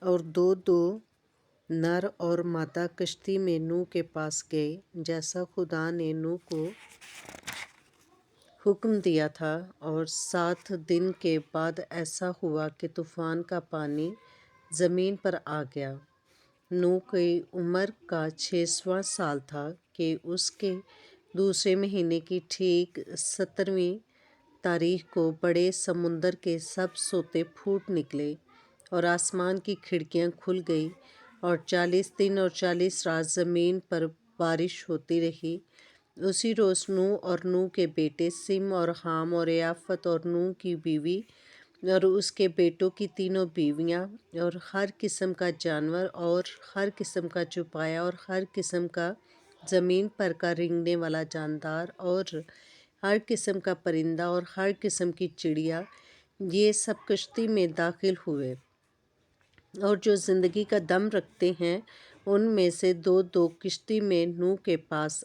اور دو نر اور مادہ کشتی میں نوح کے پاس گئے جیسا خدا نے نوح کو حکم دیا تھا، اور 7 دن کے بعد ایسا ہوا کہ طوفان کا پانی زمین پر آ گیا۔ نوح کی عمر کا 6واں سال تھا کہ اس کے دوسرے مہینے کی ٹھیک 17ویں تاریخ کو بڑے سمندر کے سب سوتے پھوٹ نکلے اور آسمان کی کھڑکیاں کھل گئیں، اور 40 دن اور 40 رات زمین پر بارش ہوتی رہی۔ اسی روز نوح اور نوح کے بیٹے سم اور حام اور یافت اور نوح کی بیوی اور اس کے بیٹوں کی تینوں بیویاں اور ہر قسم کا جانور اور ہر قسم کا چوپایا اور ہر قسم کا زمین پر کا رینگنے والا جاندار اور ہر قسم کا پرندہ اور ہر قسم کی چڑیا، یہ سب کشتی میں داخل ہوئے، اور جو زندگی کا دم رکھتے ہیں ان میں سے دو کشتی میں نوح کے پاس